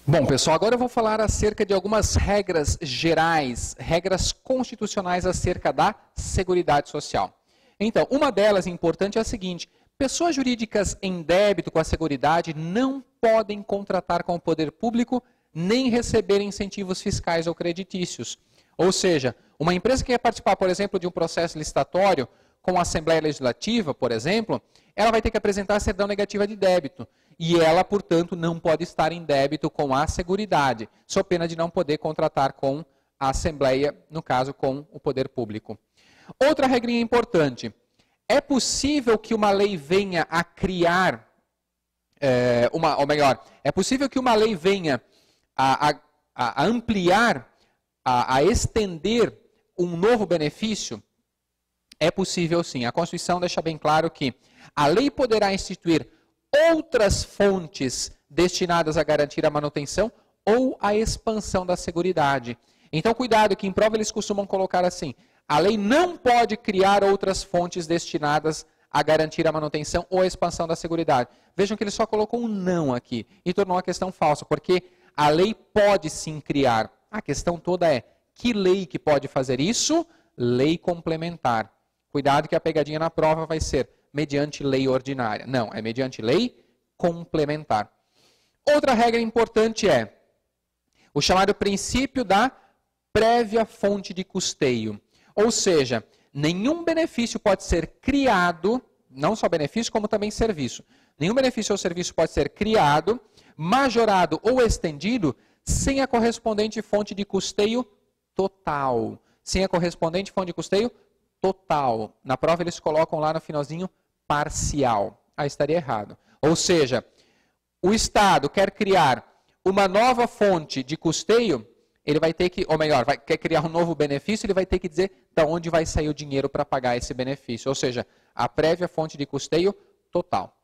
Bom, pessoal, agora eu vou falar acerca de algumas regras gerais, regras constitucionais acerca da Seguridade Social. Então, uma delas importante é a seguinte: pessoas jurídicas em débito com a Seguridade não podem contratar com o poder público nem receber incentivos fiscais ou creditícios. Ou seja, uma empresa que quer participar, por exemplo, de um processo licitatório com a Assembleia Legislativa, por exemplo, ela vai ter que apresentar a certidão negativa de débito. E ela, portanto, não pode estar em débito com a Seguridade, sob pena de não poder contratar com a Assembleia, no caso, com o poder público. Outra regrinha importante: é possível que uma lei venha a criar, é possível que uma lei venha a ampliar, a estender um novo benefício? É possível sim. A Constituição deixa bem claro que a lei poderá instituir outras fontes destinadas a garantir a manutenção ou a expansão da Seguridade. Então, cuidado, que em prova eles costumam colocar assim: a lei não pode criar outras fontes destinadas a garantir a manutenção ou a expansão da Seguridade. Vejam que ele só colocou um não aqui e tornou a questão falsa, porque a lei pode sim criar. A questão toda é: que lei que pode fazer isso? Lei complementar. Cuidado que a pegadinha na prova vai ser mediante lei ordinária. Não, é mediante lei complementar. Outra regra importante é o chamado princípio da prévia fonte de custeio. Ou seja, nenhum benefício pode ser criado, não só benefício, como também serviço. Nenhum benefício ou serviço pode ser criado, majorado ou estendido sem a correspondente fonte de custeio total. Sem a correspondente fonte de custeio total. Na prova eles colocam lá no finalzinho parcial. Aí estaria errado. Ou seja, o Estado quer criar uma nova fonte de custeio, ele vai ter que, ou melhor, quer criar um novo benefício, ele vai ter que dizer de onde vai sair o dinheiro para pagar esse benefício. Ou seja, a prévia fonte de custeio total.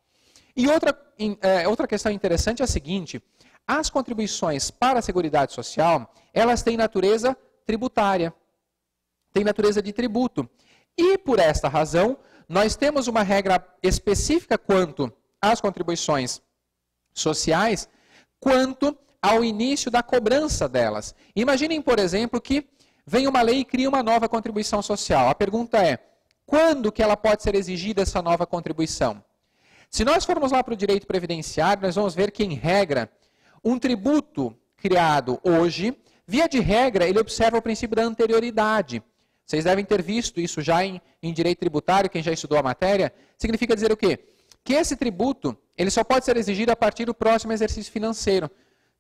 E outra questão interessante é a seguinte: as contribuições para a Seguridade Social, elas têm natureza tributária, têm natureza de tributo. E por esta razão, nós temos uma regra específica quanto às contribuições sociais, quanto ao início da cobrança delas. Imaginem, por exemplo, que vem uma lei e cria uma nova contribuição social. A pergunta é: quando que ela pode ser exigida, essa nova contribuição? Se nós formos lá para o direito previdenciário, nós vamos ver que, em regra, um tributo criado hoje, via de regra, ele observa o princípio da anterioridade. Vocês devem ter visto isso já em direito tributário, quem já estudou a matéria. Significa dizer o quê? Que esse tributo ele só pode ser exigido a partir do próximo exercício financeiro.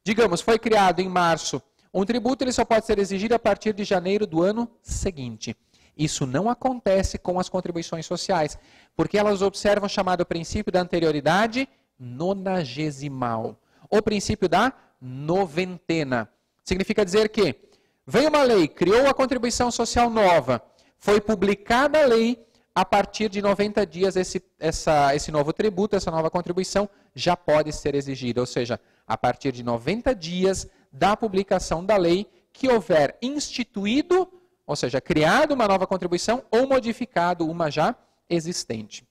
Digamos, foi criado em março um tributo, ele só pode ser exigido a partir de janeiro do ano seguinte. Isso não acontece com as contribuições sociais, porque elas observam o chamado princípio da anterioridade nonagesimal, o princípio da noventena. Significa dizer que veio uma lei, criou a contribuição social nova, foi publicada a lei, a partir de 90 dias esse novo tributo, essa nova contribuição já pode ser exigida. Ou seja, a partir de 90 dias da publicação da lei que houver instituído, ou seja, criado uma nova contribuição ou modificado uma já existente.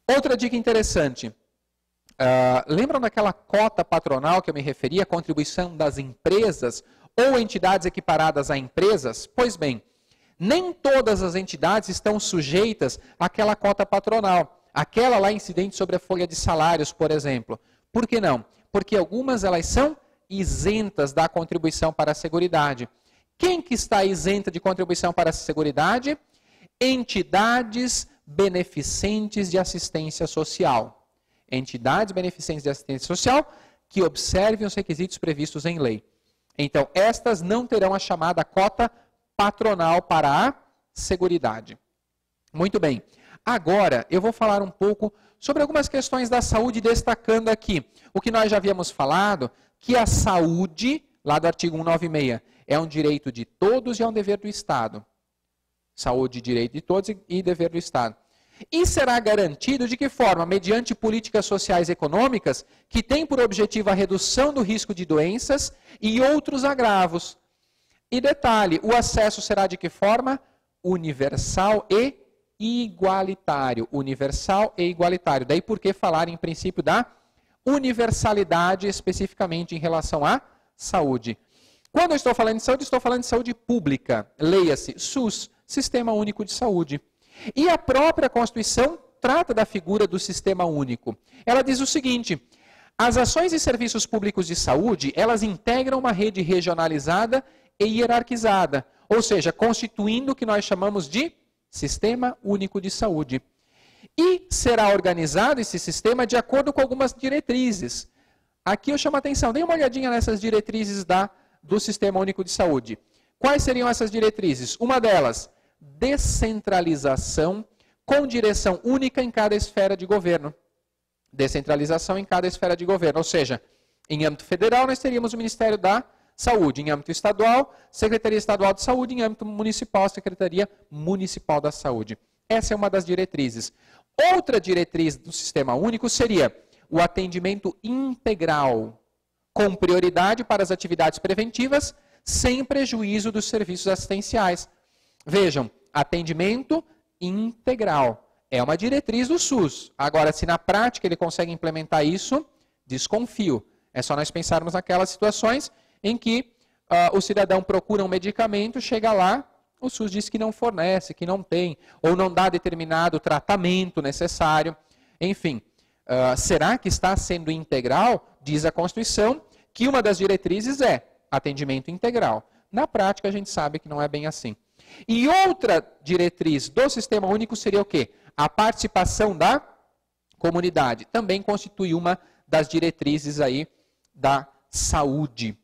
Outra dica interessante. Lembram daquela cota patronal que eu me referi, a contribuição das empresas ou entidades equiparadas a empresas? Pois bem, nem todas as entidades estão sujeitas àquela cota patronal, aquela lá incidente sobre a folha de salários, por exemplo. Por que não? Porque algumas elas são isentas da contribuição para a Seguridade. Quem que está isenta de contribuição para a Seguridade? Entidades beneficentes de assistência social. Entidades beneficentes de assistência social que observem os requisitos previstos em lei. Então, estas não terão a chamada cota patronal para a Seguridade. Muito bem. Agora, eu vou falar um pouco sobre algumas questões da saúde, destacando aqui o que nós já havíamos falado, que a saúde, lá do artigo 196, é um direito de todos e é um dever do Estado. Saúde, direito de todos e dever do Estado. E será garantido de que forma? Mediante políticas sociais e econômicas que têm por objetivo a redução do risco de doenças e outros agravos. E detalhe, o acesso será de que forma? Universal e igualitário. Universal e igualitário. Daí por que falar em princípio da universalidade especificamente em relação à saúde. Quando eu estou falando de saúde pública, leia-se SUS, Sistema Único de Saúde. E a própria Constituição trata da figura do Sistema Único. Ela diz o seguinte: as ações e serviços públicos de saúde, elas integram uma rede regionalizada e hierarquizada, ou seja, constituindo o que nós chamamos de Sistema Único de Saúde. E será organizado esse sistema de acordo com algumas diretrizes. Aqui eu chamo a atenção, dê uma olhadinha nessas diretrizes do Sistema Único de Saúde. Quais seriam essas diretrizes? Uma delas, descentralização com direção única em cada esfera de governo. Descentralização em cada esfera de governo, ou seja, em âmbito federal nós teríamos o Ministério da Saúde, em âmbito estadual, Secretaria Estadual de Saúde, em âmbito municipal, Secretaria Municipal da Saúde. Essa é uma das diretrizes. Outra diretriz do Sistema Único seria o atendimento integral, com prioridade para as atividades preventivas, sem prejuízo dos serviços assistenciais. Vejam, atendimento integral. É uma diretriz do SUS. Agora, se na prática ele consegue implementar isso, desconfio. É só nós pensarmos naquelas situações em que o cidadão procura um medicamento, chega lá, o SUS diz que não fornece, que não tem, ou não dá determinado tratamento necessário. Enfim, será que está sendo integral? Diz a Constituição que uma das diretrizes é atendimento integral. Na prática, a gente sabe que não é bem assim. E outra diretriz do Sistema Único seria o quê? A participação da comunidade. Também constitui uma das diretrizes aí da saúde.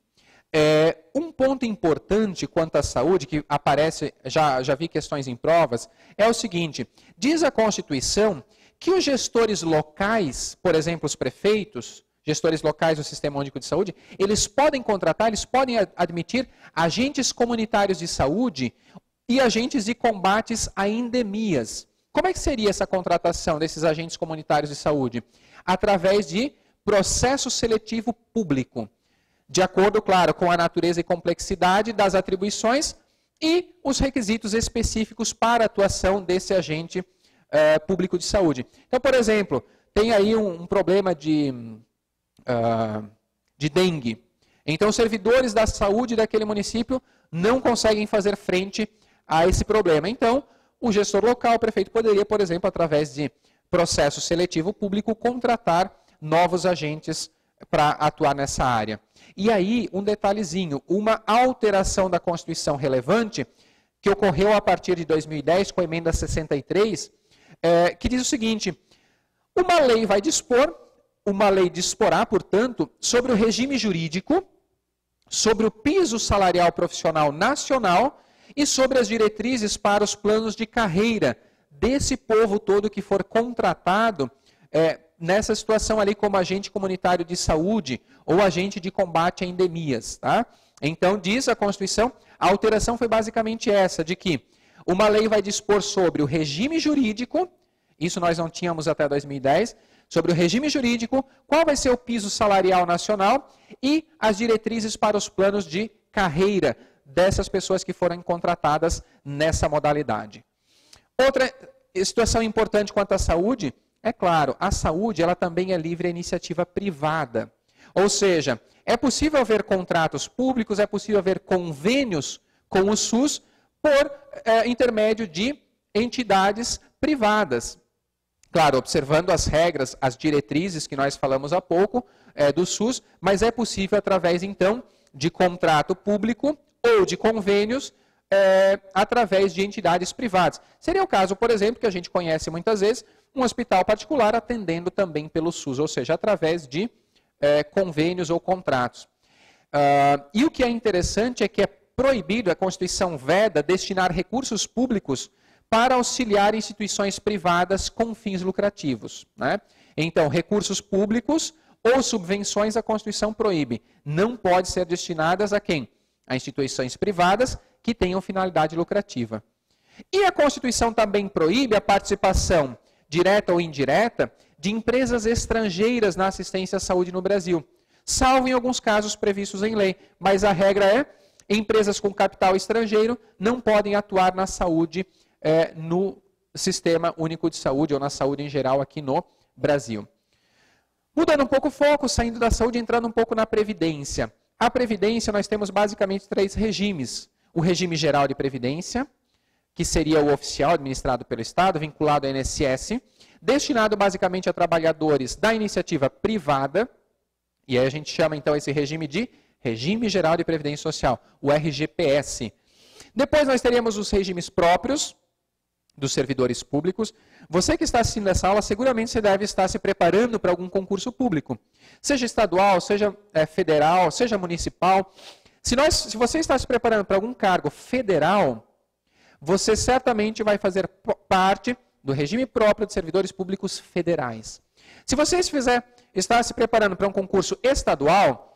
Um ponto importante quanto à saúde, que aparece, já vi questões em provas, é o seguinte: diz a Constituição que os gestores locais, por exemplo, os prefeitos, gestores locais do Sistema Único de Saúde, eles podem contratar, eles podem admitir agentes comunitários de saúde e agentes de combates a endemias. Como é que seria essa contratação desses agentes comunitários de saúde? Através de processo seletivo público, de acordo, claro, com a natureza e complexidade das atribuições e os requisitos específicos para a atuação desse agente público de saúde. Então, por exemplo, tem aí um problema de dengue. Então, os servidores da saúde daquele município não conseguem fazer frente a esse problema. Então, o gestor local, o prefeito, poderia, por exemplo, através de processo seletivo público, contratar novos agentes para atuar nessa área. E aí, um detalhezinho, uma alteração da Constituição relevante, que ocorreu a partir de 2010, com a emenda 63, que diz o seguinte: uma lei vai dispor, uma lei disporá, portanto, sobre o regime jurídico, sobre o piso salarial profissional nacional e sobre as diretrizes para os planos de carreira desse povo todo que for contratado nessa situação ali como agente comunitário de saúde ou agente de combate a endemias. Tá? Então, diz a Constituição, a alteração foi basicamente essa, de que uma lei vai dispor sobre o regime jurídico, isso nós não tínhamos até 2010, sobre o regime jurídico, qual vai ser o piso salarial nacional e as diretrizes para os planos de carreira dessas pessoas que foram contratadas nessa modalidade. Outra situação importante quanto à saúde, é claro, a saúde ela também é livre à iniciativa privada. Ou seja, é possível haver contratos públicos, é possível haver convênios com o SUS por intermédio de entidades privadas. Claro, observando as regras, as diretrizes que nós falamos há pouco do SUS, mas é possível através, então, de contrato público ou de convênios através de entidades privadas. Seria o caso, por exemplo, que a gente conhece muitas vezes, um hospital particular atendendo também pelo SUS, ou seja, através de convênios ou contratos. E o que é interessante é que é proibido, a Constituição veda, destinar recursos públicos para auxiliar instituições privadas com fins lucrativos. Né? Então, recursos públicos ou subvenções a Constituição proíbe. Não pode ser destinadas a quem? A instituições privadas que tenham finalidade lucrativa. E a Constituição também proíbe a participação direta ou indireta de empresas estrangeiras na assistência à saúde no Brasil, salvo em alguns casos previstos em lei, mas a regra é: empresas com capital estrangeiro não podem atuar na saúde no Sistema Único de Saúde ou na saúde em geral aqui no Brasil. Mudando um pouco o foco, saindo da saúde, entrando um pouco na Previdência. A Previdência, nós temos basicamente 3 regimes. O regime geral de Previdência, que seria o oficial administrado pelo Estado, vinculado ao INSS, destinado basicamente a trabalhadores da iniciativa privada, e aí a gente chama então esse regime de Regime Geral de Previdência Social, o RGPS. Depois nós teríamos os regimes próprios dos servidores públicos. Você que está assistindo essa aula, seguramente você deve estar se preparando para algum concurso público, seja estadual, seja federal, seja municipal. Se você está se preparando para algum cargo federal, você certamente vai fazer parte do regime próprio de servidores públicos federais. Se você está se preparando para um concurso estadual,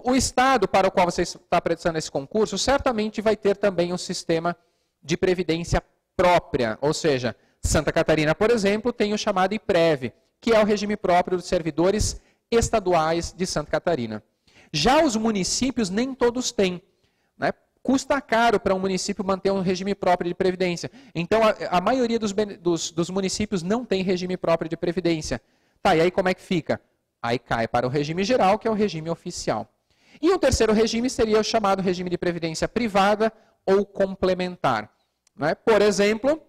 o estado para o qual você está prestando esse concurso certamente vai ter também um sistema de previdência própria, ou seja, Santa Catarina, por exemplo, tem o chamado IPREV, que é o regime próprio dos servidores estaduais de Santa Catarina. Já os municípios nem todos têm, né? Custa caro para um município manter um regime próprio de previdência. Então, a maioria dos municípios não tem regime próprio de previdência. Tá, e aí como é que fica? Aí cai para o regime geral, que é o regime oficial. E o terceiro regime seria o chamado regime de previdência privada ou complementar. Né? Por exemplo,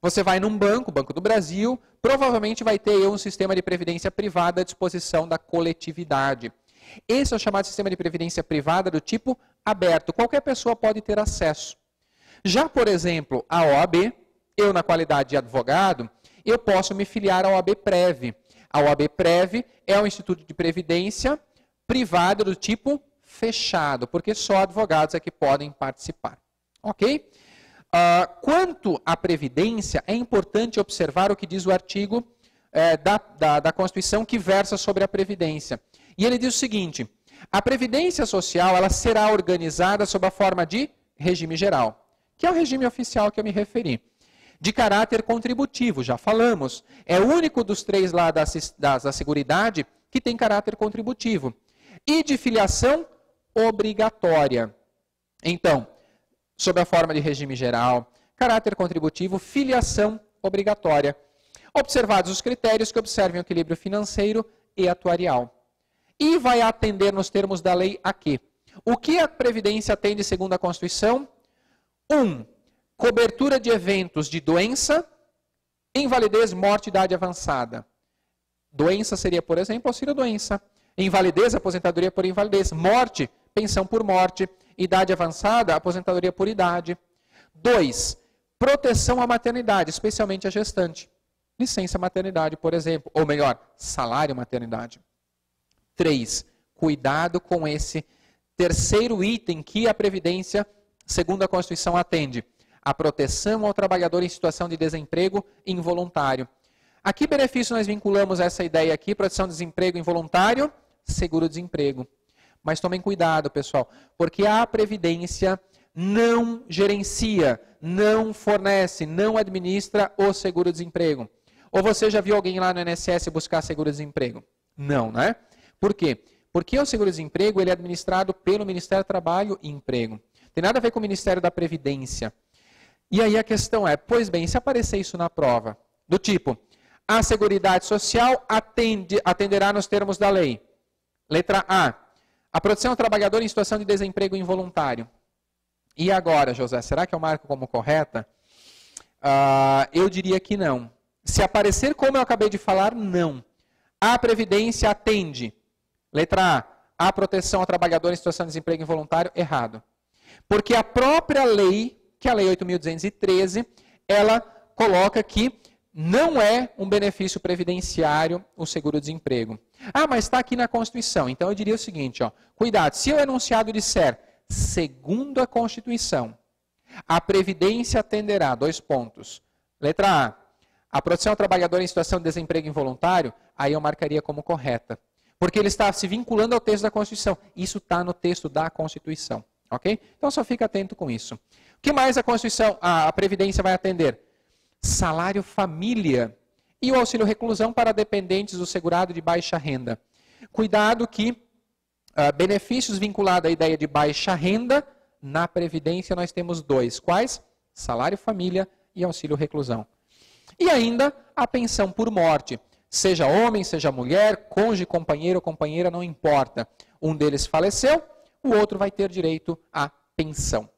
você vai num banco, Banco do Brasil, provavelmente vai ter um sistema de previdência privada à disposição da coletividade. Esse é o chamado sistema de previdência privada do tipo aberto. Qualquer pessoa pode ter acesso. Já, por exemplo, a OAB, eu na qualidade de advogado, eu posso me filiar à OAB Prev. A OAB Prev é um instituto de previdência privado do tipo fechado, porque só advogados é que podem participar. Ok? Quanto à Previdência, é importante observar o que diz o artigo da Constituição que versa sobre a Previdência. E ele diz o seguinte: a Previdência Social ela será organizada sob a forma de regime geral, que é o regime oficial que eu me referi. De caráter contributivo, já falamos. É o único dos 3 lá da Seguridade que tem caráter contributivo. E de filiação obrigatória. Então, sob a forma de regime geral, caráter contributivo, filiação obrigatória. Observados os critérios que observem o equilíbrio financeiro e atuarial. E vai atender nos termos da lei a quê? O que a Previdência atende segundo a Constituição? 1. Cobertura de eventos de doença, invalidez, morte e idade avançada. Doença seria, por exemplo, auxílio-doença. Invalidez, aposentadoria por invalidez. Morte, pensão por morte. Idade avançada, aposentadoria por idade. 2. Proteção à maternidade, especialmente à gestante. Licença maternidade, por exemplo. Ou melhor, salário maternidade. 3. Cuidado com esse terceiro item que a Previdência, segundo a Constituição, atende. A proteção ao trabalhador em situação de desemprego involuntário. A que benefício nós vinculamos essa ideia aqui? Proteção de desemprego involuntário, seguro-desemprego. Mas tomem cuidado, pessoal, porque a Previdência não gerencia, não fornece, não administra o seguro-desemprego. Ou você já viu alguém lá no INSS buscar seguro-desemprego? Não, né? Por quê? Porque o seguro-desemprego ele é administrado pelo Ministério do Trabalho e Emprego. Tem nada a ver com o Ministério da Previdência. E aí a questão é, pois bem, se aparecer isso na prova, do tipo, a Seguridade Social atenderá nos termos da lei. Letra A proteção ao trabalhador em situação de desemprego involuntário. E agora, José, será que eu marco como correta? Eu diria que não. Se aparecer como eu acabei de falar, não. A Previdência atende. Letra A proteção ao trabalhador em situação de desemprego involuntário, errado. Porque a própria lei, que é a Lei 8.213, ela coloca que não é um benefício previdenciário o seguro-desemprego. Mas está aqui na Constituição. Então eu diria o seguinte, cuidado, se o enunciado disser, segundo a Constituição, a Previdência atenderá, 2 pontos. Letra A proteção ao trabalhador em situação de desemprego involuntário, aí eu marcaria como correta. Porque ele está se vinculando ao texto da Constituição. Isso está no texto da Constituição. Ok? Então só fica atento com isso. O que mais a Constituição, a Previdência vai atender? Salário família e o auxílio reclusão para dependentes do segurado de baixa renda. Cuidado que benefícios vinculados à ideia de baixa renda, na Previdência nós temos 2. Quais? Salário família e auxílio reclusão. E ainda a pensão por morte. seja homem, seja mulher, cônjuge, companheiro ou companheira, não importa. Um deles faleceu, o outro vai ter direito à pensão.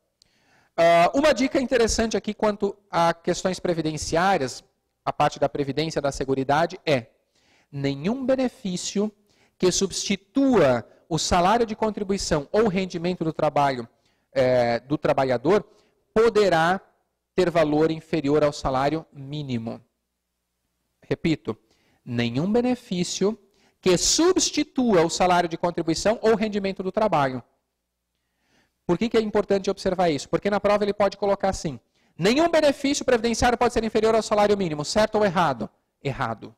Uma dica interessante aqui quanto a questões previdenciárias, a parte da previdência da seguridade, é nenhum benefício que substitua o salário de contribuição ou rendimento do trabalho do trabalhador poderá ter valor inferior ao salário mínimo. Repito, nenhum benefício que substitua o salário de contribuição ou rendimento do trabalho. Por que é importante observar isso? Porque na prova ele pode colocar assim, nenhum benefício previdenciário pode ser inferior ao salário mínimo, certo ou errado? Errado.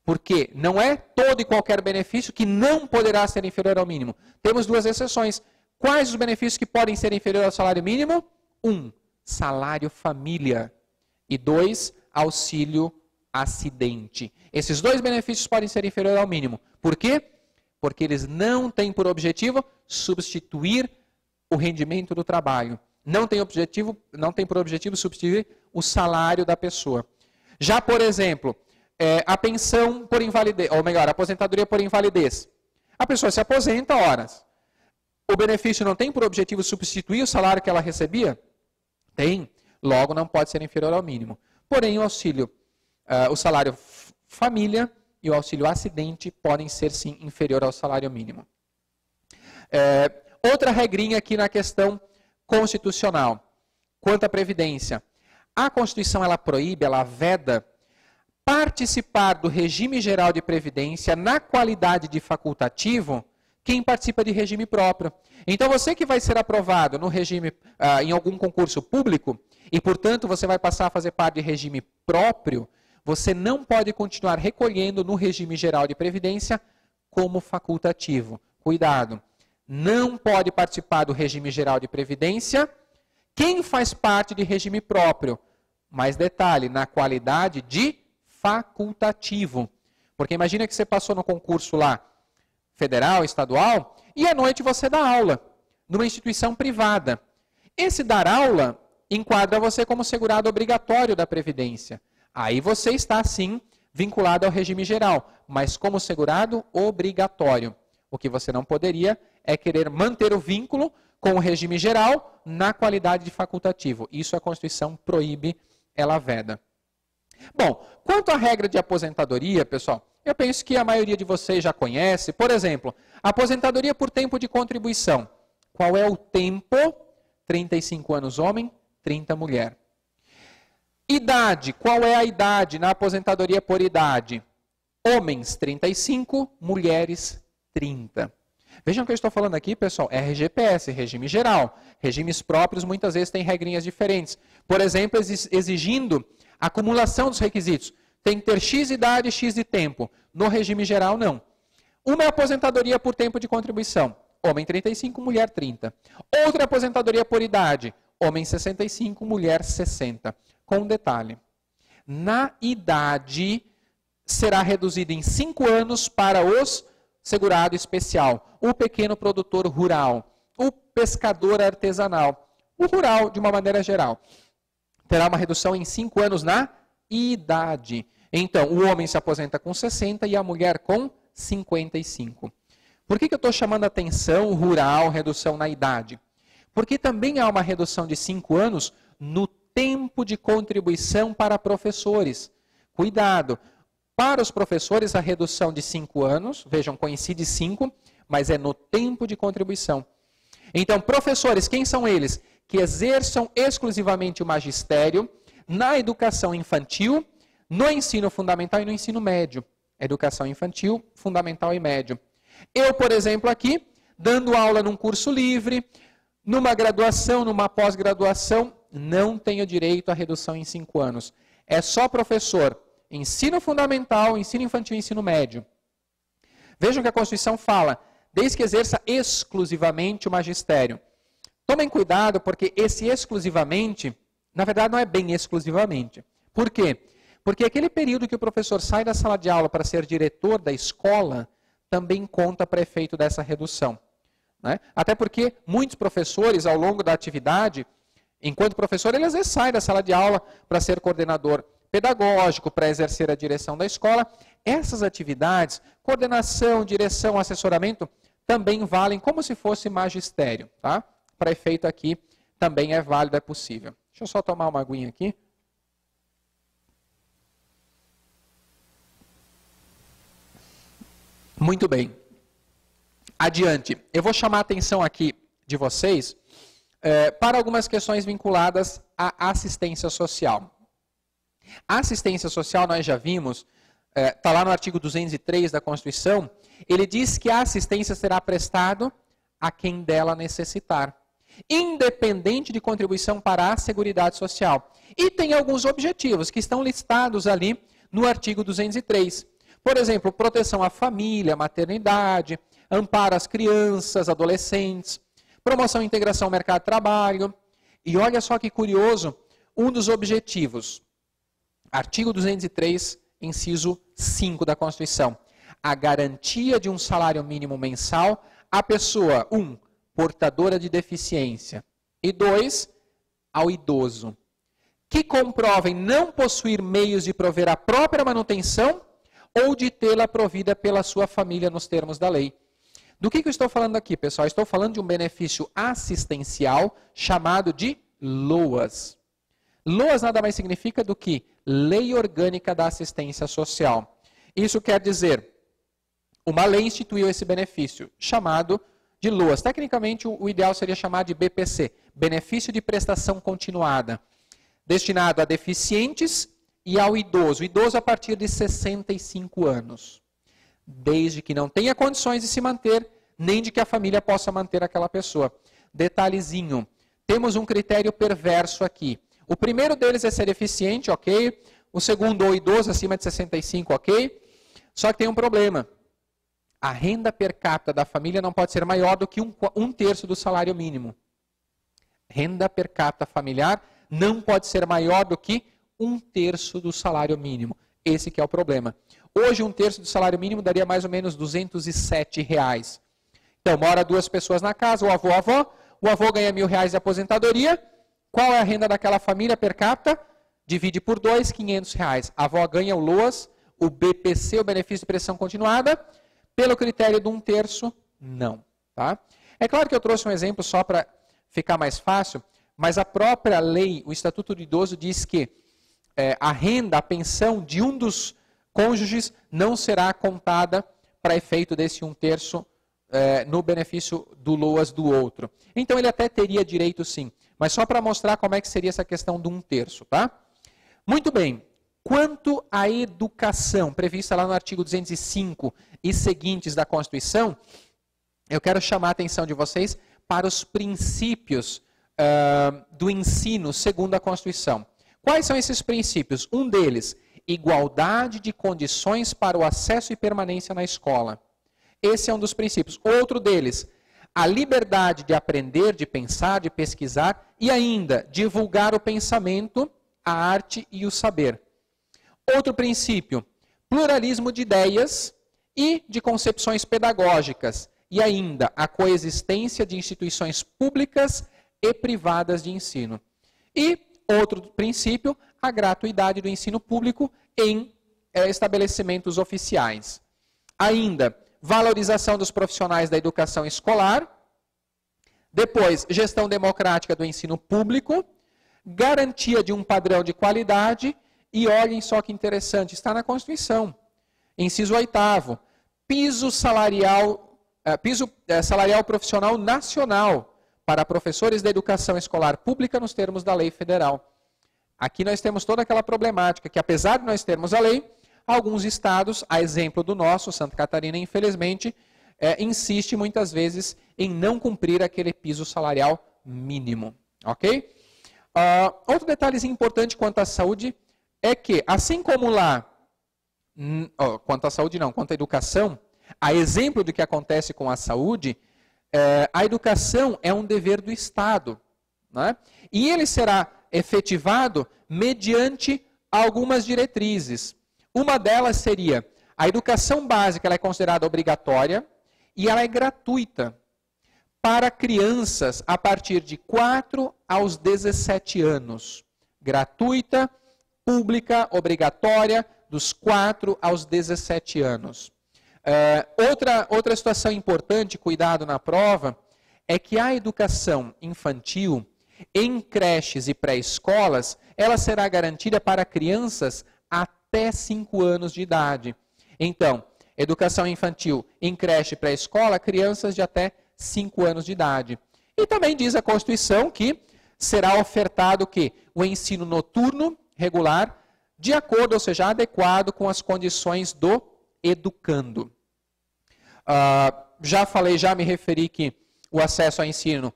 Porque não é todo e qualquer benefício que não poderá ser inferior ao mínimo. Temos duas exceções. Quais os benefícios que podem ser inferior ao salário mínimo? 1, salário família. E 2, auxílio acidente. Esses dois benefícios podem ser inferior ao mínimo. Por quê? Porque eles não têm por objetivo substituir o rendimento do trabalho. Não tem por objetivo substituir o salário da pessoa. Já, por exemplo, a pensão por invalidez, ou melhor, a aposentadoria por invalidez. A pessoa se aposenta horas. O benefício não tem por objetivo substituir o salário que ela recebia? Tem. Logo, não pode ser inferior ao mínimo. Porém, o salário família e o auxílio acidente podem ser, sim, inferior ao salário mínimo. Outra regrinha aqui na questão constitucional, quanto à Previdência. A Constituição, ela proíbe, ela veda participar do regime geral de Previdência na qualidade de facultativo quem participa de regime próprio. Então, você que vai ser aprovado no regime, em algum concurso público, e, portanto, você vai passar a fazer parte de regime próprio, você não pode continuar recolhendo no regime geral de Previdência como facultativo. Cuidado! Não pode participar do regime geral de Previdência quem faz parte de regime próprio. Mas detalhe, na qualidade de facultativo. Porque imagina que você passou no concurso lá, federal, estadual, e à noite você dá aula numa instituição privada. Esse dar aula enquadra você como segurado obrigatório da Previdência. Aí você está, sim, vinculado ao regime geral, mas como segurado obrigatório. O que você não poderia é querer manter o vínculo com o regime geral na qualidade de facultativo. Isso a Constituição proíbe, ela veda. Bom, quanto à regra de aposentadoria, pessoal, eu penso que a maioria de vocês já conhece. Por exemplo, aposentadoria por tempo de contribuição. Qual é o tempo? 35 anos homem, 30 mulher. Idade, qual é a idade na aposentadoria por idade? Homens 35, mulheres 30. Vejam o que eu estou falando aqui, pessoal, é RGPS, regime geral. Regimes próprios muitas vezes têm regrinhas diferentes. Por exemplo, exigindo a acumulação dos requisitos. Tem que ter X idade, X de tempo. No regime geral, não. Uma é aposentadoria por tempo de contribuição. Homem 35, mulher 30. Outra aposentadoria por idade. Homem 65, mulher 60. Com um detalhe. Na idade, será reduzido em 5 anos para os segurado especial, o pequeno produtor rural, o pescador artesanal, o rural de uma maneira geral. Terá uma redução em 5 anos na idade. Então, o homem se aposenta com 60 e a mulher com 55. Por que eu estou chamando a atenção rural, redução na idade? Porque também há uma redução de 5 anos no tempo de contribuição para professores. Cuidado! Para os professores, a redução de 5 anos, vejam, coincide 5, mas é no tempo de contribuição. Então, professores, quem são eles? Que exerçam exclusivamente o magistério na educação infantil, no ensino fundamental e no ensino médio. Educação infantil, fundamental e médio. Eu, por exemplo, aqui, dando aula num curso livre, numa graduação, numa pós-graduação, não tenho direito à redução em 5 anos. É só professor. Ensino fundamental, ensino infantil e ensino médio. Vejam que a Constituição fala, desde que exerça exclusivamente o magistério. Tomem cuidado, porque esse exclusivamente, na verdade não é bem exclusivamente. Por quê? Porque aquele período que o professor sai da sala de aula para ser diretor da escola, também conta para efeito dessa redução. Né? Até porque muitos professores, ao longo da atividade, enquanto professor, ele às vezes sai da sala de aula para ser coordenador pedagógico, para exercer a direção da escola. essas atividades, coordenação, direção, assessoramento, também valem como se fosse magistério, tá? Para efeito aqui, também é válido, é possível. Deixa eu só tomar uma aguinha aqui. Muito bem. Adiante. Eu vou chamar a atenção aqui de vocês para algumas questões vinculadas à assistência social. A assistência social, nós já vimos, está lá no artigo 203 da Constituição, ele diz que a assistência será prestada a quem dela necessitar, independente de contribuição para a Seguridade Social. E tem alguns objetivos que estão listados ali no artigo 203. Por exemplo, proteção à família, maternidade, amparo às crianças, adolescentes, promoção e integração ao mercado de trabalho. E olha só que curioso, um dos objetivos, artigo 203, inciso 5 da Constituição, a garantia de um salário mínimo mensal à pessoa, 1, portadora de deficiência, e 2, ao idoso, que comprovem não possuir meios de prover a própria manutenção ou de tê-la provida pela sua família nos termos da lei. Do que eu estou falando aqui, pessoal? Estou falando de um benefício assistencial chamado de LOAS. LOAS nada mais significa do que Lei Orgânica da Assistência Social. Isso quer dizer, uma lei instituiu esse benefício, chamado de LOAS. Tecnicamente, o ideal seria chamar de BPC, Benefício de Prestação Continuada, destinado a deficientes e ao idoso. Idoso a partir de 65 anos. Desde que não tenha condições de se manter, nem de que a família possa manter aquela pessoa. Detalhezinho, temos um critério perverso aqui. O primeiro deles é ser deficiente, ok. O segundo, ou idoso acima de 65, ok. Só que tem um problema. A renda per capita da família não pode ser maior do que um terço do salário mínimo. Renda per capita familiar não pode ser maior do que um terço do salário mínimo. Esse que é o problema. Hoje, um terço do salário mínimo daria mais ou menos R$207. Então, mora 2 pessoas na casa, o avô, a avó. O avô ganha R$1.000 de aposentadoria. Qual é a renda daquela família per capita? Divide por 2, R$500. A avó ganha o LOAS, o BPC, o benefício de prestação continuada. Pelo critério de um terço, não. Tá? É claro que eu trouxe um exemplo só para ficar mais fácil, mas a própria lei, o Estatuto do Idoso, diz que a renda, a pensão de um dos cônjuges não será contada para efeito desse um terço no benefício do LOAS do outro. Então ele até teria direito sim, mas só para mostrar como é que seria essa questão do um terço. Tá? Muito bem, quanto à educação, prevista lá no artigo 205 e seguintes da Constituição, eu quero chamar a atenção de vocês para os princípios do ensino segundo a Constituição. Quais são esses princípios? Um deles, igualdade de condições para o acesso e permanência na escola. Esse é um dos princípios. Outro deles, a liberdade de aprender, de pensar, de pesquisar e ainda divulgar o pensamento, a arte e o saber. Outro princípio, pluralismo de ideias e de concepções pedagógicas e ainda a coexistência de instituições públicas e privadas de ensino. E outro princípio, a gratuidade do ensino público em estabelecimentos oficiais. Ainda, valorização dos profissionais da educação escolar. Depois, gestão democrática do ensino público. Garantia de um padrão de qualidade. E olhem só que interessante, está na Constituição. Inciso 8º, piso salarial profissional nacional para professores da educação escolar pública nos termos da lei federal. Aqui nós temos toda aquela problemática que, apesar de nós termos a lei, alguns estados, a exemplo do nosso, Santa Catarina, infelizmente, insiste muitas vezes em não cumprir aquele piso salarial mínimo. Ok? Outro detalhezinho importante quanto à saúde é que, assim como lá, quanto à saúde não, quanto à educação, a exemplo do que acontece com a saúde, a educação é um dever do Estado, né? E ele será efetivado mediante algumas diretrizes. Uma delas seria, a educação básica ela é considerada obrigatória e ela é gratuita para crianças a partir de 4 aos 17 anos. Gratuita, pública, obrigatória, dos 4 aos 17 anos. Outra situação importante, cuidado na prova, é que a educação infantil em creches e pré-escolas, ela será garantida para crianças até 5 anos de idade. Então, educação infantil em creche e pré-escola, crianças de até 5 anos de idade. E também diz a Constituição que será ofertado o ensino noturno regular, de acordo, ou seja, adequado com as condições do educando. Já me referi que o acesso ao ensino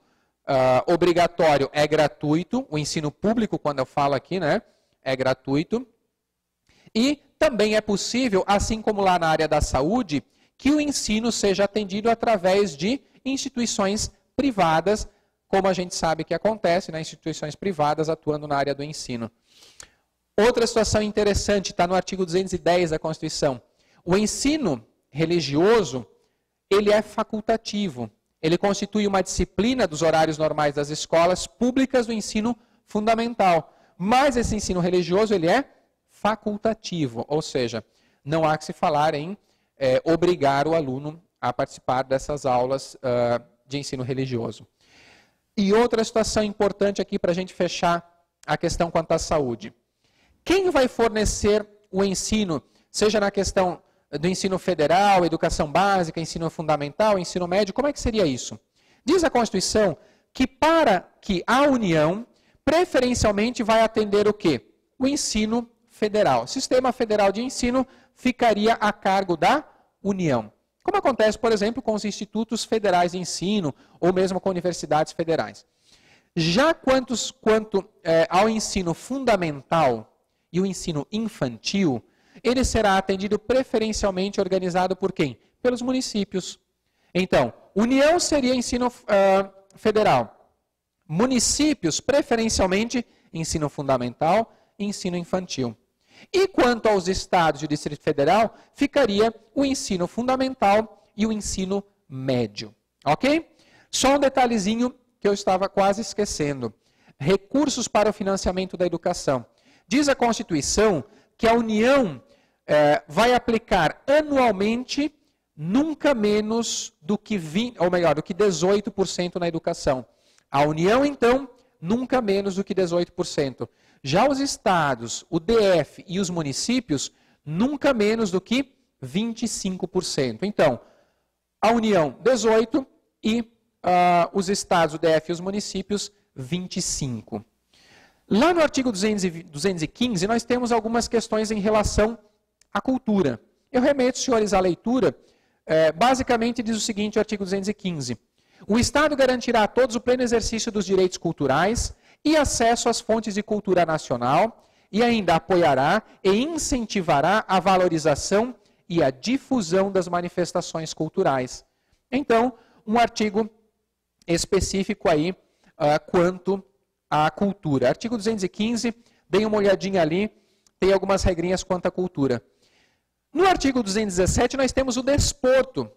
obrigatório é gratuito, o ensino público, quando eu falo aqui, né, é gratuito. E também é possível, assim como lá na área da saúde, que o ensino seja atendido através de instituições privadas, como a gente sabe que acontece, né, instituições privadas atuando na área do ensino. Outra situação interessante está no artigo 210 da Constituição. O ensino religioso, ele é facultativo. Ele constitui uma disciplina dos horários normais das escolas públicas do ensino fundamental. Mas esse ensino religioso, ele é facultativo, ou seja, não há que se falar em obrigar o aluno a participar dessas aulas de ensino religioso. E outra situação importante aqui para a gente fechar a questão quanto à saúde. Quem vai fornecer o ensino, seja na questão do ensino federal, educação básica, ensino fundamental, ensino médio, como é que seria isso? Diz a Constituição que para que a União preferencialmente vai atender o quê? O ensino federal. O Sistema Federal de Ensino ficaria a cargo da União. Como acontece, por exemplo, com os institutos federais de ensino, ou mesmo com universidades federais. Já quanto ao ensino fundamental e o ensino infantil, ele será atendido preferencialmente organizado por quem? Pelos municípios. Então, União seria ensino federal. Municípios, preferencialmente, ensino fundamental e ensino infantil. E quanto aos estados e o Distrito Federal, ficaria o ensino fundamental e o ensino médio. Ok? Só um detalhezinho que eu estava quase esquecendo. Recursos para o financiamento da educação. Diz a Constituição que a União vai aplicar anualmente nunca menos do que 18% na educação. A União, então, nunca menos do que 18%. Já os estados, o DF e os municípios, nunca menos do que 25%. Então, a União, 18%, e os estados, o DF e os municípios, 25%. Lá no artigo 215, nós temos algumas questões em relação à cultura. Eu remeto os senhores à leitura. Basicamente diz o seguinte, o artigo 215. O Estado garantirá a todos o pleno exercício dos direitos culturais e acesso às fontes de cultura nacional, e ainda apoiará e incentivará a valorização e a difusão das manifestações culturais. Então, um artigo específico aí quanto à cultura. Artigo 215, deem uma olhadinha ali, tem algumas regrinhas quanto à cultura. No artigo 217, nós temos o desporto.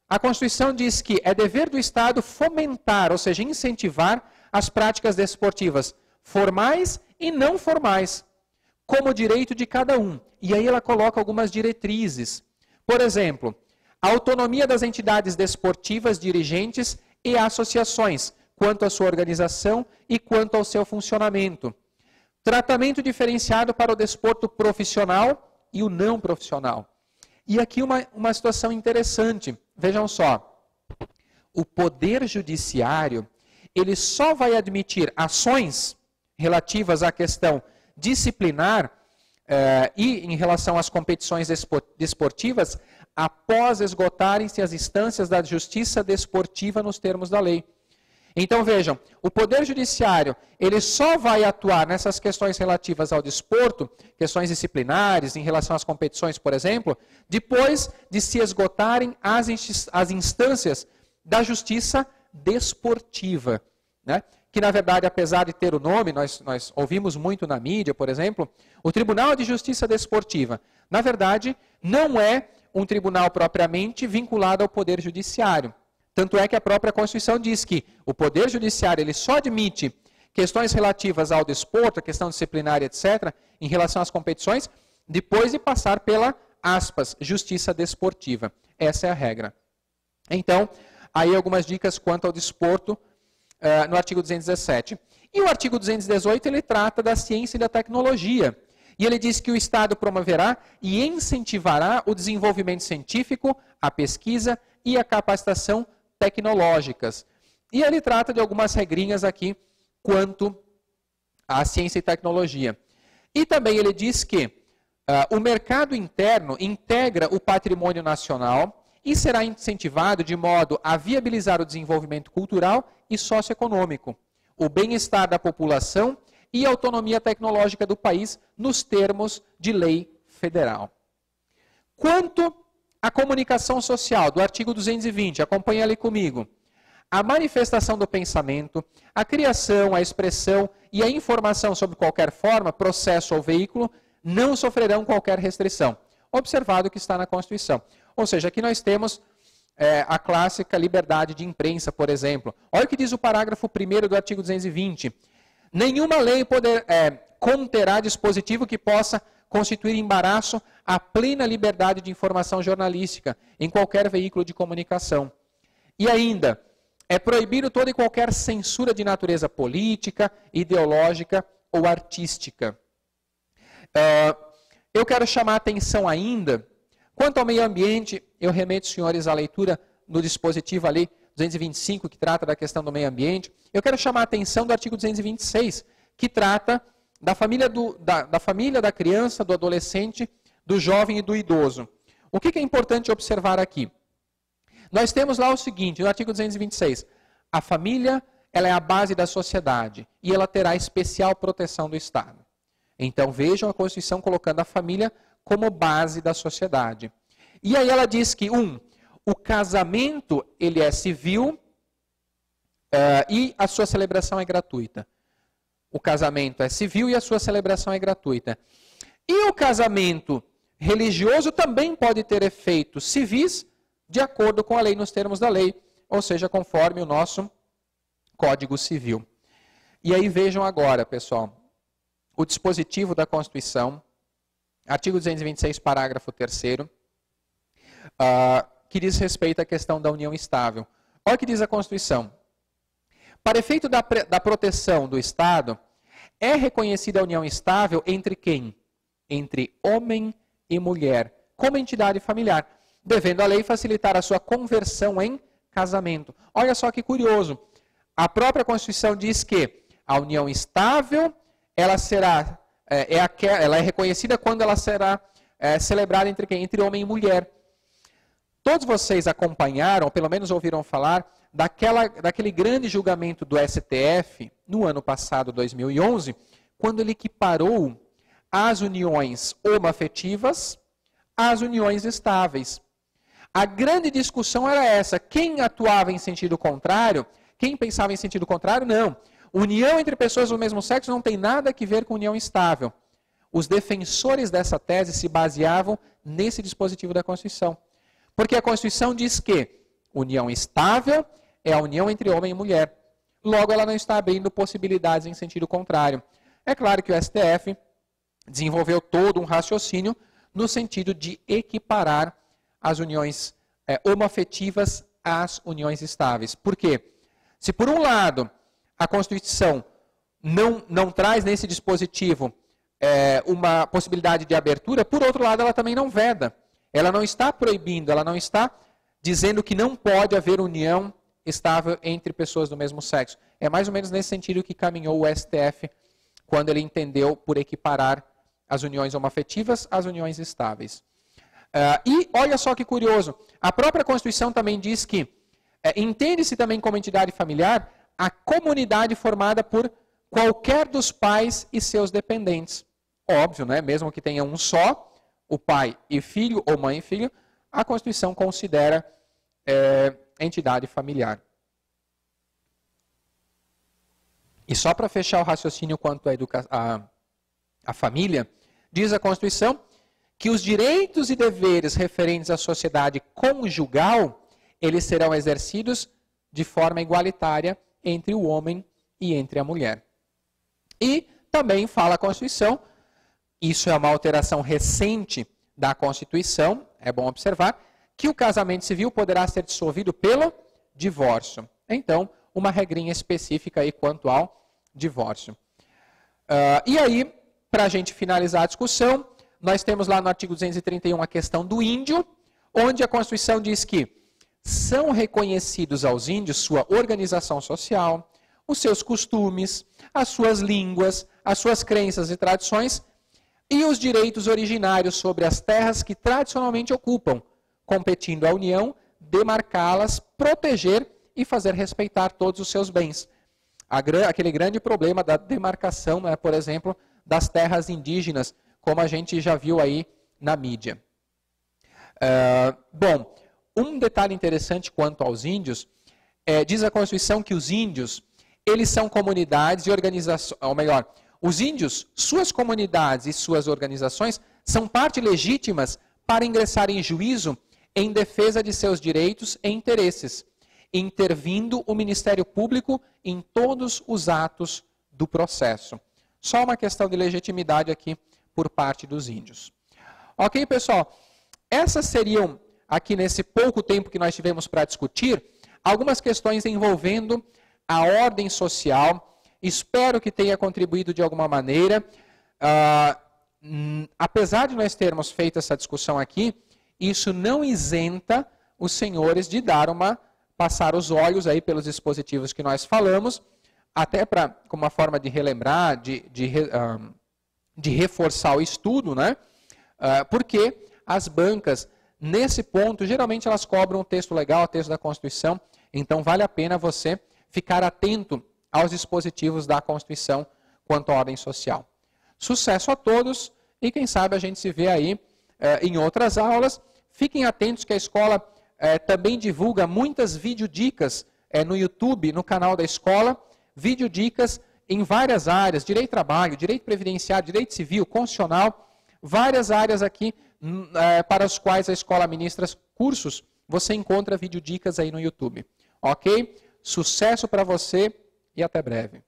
A Constituição diz que é dever do Estado fomentar, ou seja, incentivar as práticas desportivas formais e não formais, como direito de cada um. E aí ela coloca algumas diretrizes. Por exemplo, a autonomia das entidades desportivas, dirigentes e associações, quanto à sua organização e quanto ao seu funcionamento. Tratamento diferenciado para o desporto profissional e o não profissional. E aqui uma situação interessante. Vejam só. O Poder Judiciário, ele só vai admitir ações relativas à questão disciplinar e em relação às competições desportivas após esgotarem-se as instâncias da justiça desportiva nos termos da lei. Então vejam, o Poder Judiciário, ele só vai atuar nessas questões relativas ao desporto, questões disciplinares, em relação às competições, por exemplo, depois de se esgotarem as instâncias da justiça desportiva, né? Que na verdade, apesar de ter o nome, nós ouvimos muito na mídia, por exemplo, o Tribunal de Justiça Desportiva, na verdade, não é um tribunal propriamente vinculado ao Poder Judiciário. Tanto é que a própria Constituição diz que o Poder Judiciário ele só admite questões relativas ao desporto, a questão disciplinar, etc., em relação às competições, depois de passar pela, aspas, justiça desportiva. Essa é a regra. Então, aí algumas dicas quanto ao desporto no artigo 217. E o artigo 218, ele trata da ciência e da tecnologia. E ele diz que o Estado promoverá e incentivará o desenvolvimento científico, a pesquisa e a capacitação tecnológicas. E ele trata de algumas regrinhas aqui quanto à ciência e tecnologia. E também ele diz que o mercado interno integra o patrimônio nacional e será incentivado de modo a viabilizar o desenvolvimento cultural e socioeconômico, o bem-estar da população e a autonomia tecnológica do país nos termos de lei federal. Quanto à comunicação social, do artigo 220, acompanhe ali comigo. A manifestação do pensamento, a criação, a expressão e a informação sobre qualquer forma, processo ou veículo não sofrerão qualquer restrição. Observado o que está na Constituição. Ou seja, aqui nós temos a clássica liberdade de imprensa, por exemplo. Olha o que diz o parágrafo 1º do artigo 220. Nenhuma lei conterá dispositivo que possa constituir embaraço à plena liberdade de informação jornalística em qualquer veículo de comunicação. E ainda, é proibido toda e qualquer censura de natureza política, ideológica ou artística. Eu quero chamar a atenção ainda, quanto ao meio ambiente, eu remeto, senhores, à leitura no dispositivo ali, 225, que trata da questão do meio ambiente. Eu quero chamar a atenção do artigo 226, que trata da família, da criança, do adolescente, do jovem e do idoso. O que é importante observar aqui? Nós temos lá o seguinte, no artigo 226, a família ela é a base da sociedade e ela terá especial proteção do Estado. Então vejam a Constituição colocando a família como base da sociedade. E aí ela diz que, o casamento ele é civil e a sua celebração é gratuita. O casamento é civil e a sua celebração é gratuita. E o casamento religioso também pode ter efeitos civis de acordo com a lei, nos termos da lei, ou seja, conforme o nosso Código Civil. E aí vejam agora, pessoal, o dispositivo da Constituição, artigo 226, parágrafo 3º, que diz respeito à questão da união estável. Olha o que diz a Constituição. Para efeito da proteção do Estado, é reconhecida a união estável entre quem? Entre homem e mulher, como entidade familiar, devendo a lei facilitar a sua conversão em casamento. Olha só que curioso. A própria Constituição diz que a união estável ela é reconhecida quando ela será celebrada entre quem? Entre homem e mulher. Todos vocês acompanharam, ou pelo menos ouviram falar, daquele grande julgamento do STF, no ano passado, 2011, quando ele equiparou as uniões homoafetivas às uniões estáveis. A grande discussão era essa, quem atuava em sentido contrário, quem pensava em sentido contrário, não. União entre pessoas do mesmo sexo não tem nada a ver com união estável. Os defensores dessa tese se baseavam nesse dispositivo da Constituição. Porque a Constituição diz que união estável é a união entre homem e mulher. Logo, ela não está abrindo possibilidades em sentido contrário. É claro que o STF desenvolveu todo um raciocínio no sentido de equiparar as uniões homoafetivas às uniões estáveis. Por quê? Se por um lado a Constituição não traz nesse dispositivo uma possibilidade de abertura, por outro lado ela também não veda. Ela não está proibindo, ela não está dizendo que não pode haver união estável entre pessoas do mesmo sexo. É mais ou menos nesse sentido que caminhou o STF quando ele entendeu por equiparar as uniões homoafetivas às uniões estáveis. E olha só que curioso, a própria Constituição também diz que entende-se também como entidade familiar a comunidade formada por qualquer dos pais e seus dependentes. Óbvio, né? Mesmo que tenha um só, o pai e filho, ou mãe e filho, a Constituição considera entidade familiar. E só para fechar o raciocínio quanto à família, diz a Constituição que os direitos e deveres referentes à sociedade conjugal, eles serão exercidos de forma igualitária entre o homem e entre a mulher. E também fala a Constituição isso é uma alteração recente da Constituição, é bom observar, que o casamento civil poderá ser dissolvido pelo divórcio. Então, uma regrinha específica aí quanto ao divórcio. E aí, para a gente finalizar a discussão, nós temos lá no artigo 231 a questão do índio, onde a Constituição diz que são reconhecidos aos índios sua organização social, os seus costumes, as suas línguas, as suas crenças e tradições e os direitos originários sobre as terras que tradicionalmente ocupam, competindo à União demarcá-las, proteger e fazer respeitar todos os seus bens. Aquele grande problema da demarcação, né, por exemplo, das terras indígenas, como a gente já viu aí na mídia. Bom, um detalhe interessante quanto aos índios, diz a Constituição que os índios, eles são comunidades e organizações, ou melhor, os índios, suas comunidades e suas organizações são parte legítimas para ingressar em juízo em defesa de seus direitos e interesses, intervindo o Ministério Público em todos os atos do processo. Só uma questão de legitimidade aqui por parte dos índios. Ok, pessoal? Essas seriam, aqui nesse pouco tempo que nós tivemos para discutir, algumas questões envolvendo a ordem social. Espero que tenha contribuído de alguma maneira. Apesar de nós termos feito essa discussão aqui, isso não isenta os senhores de passar os olhos aí pelos dispositivos que nós falamos, até como uma forma de relembrar, de reforçar o estudo, né? Porque as bancas, nesse ponto, geralmente elas cobram o texto legal, o texto da Constituição, então vale a pena você ficar atento aos dispositivos da Constituição quanto à ordem social. Sucesso a todos e quem sabe a gente se vê aí em outras aulas. Fiquem atentos que a escola também divulga muitas videodicas no YouTube, no canal da escola, videodicas em várias áreas, direito do trabalho, direito previdenciário, direito civil, constitucional, várias áreas aqui para as quais a escola ministra cursos, você encontra videodicas aí no YouTube. Ok? Sucesso para você e até breve.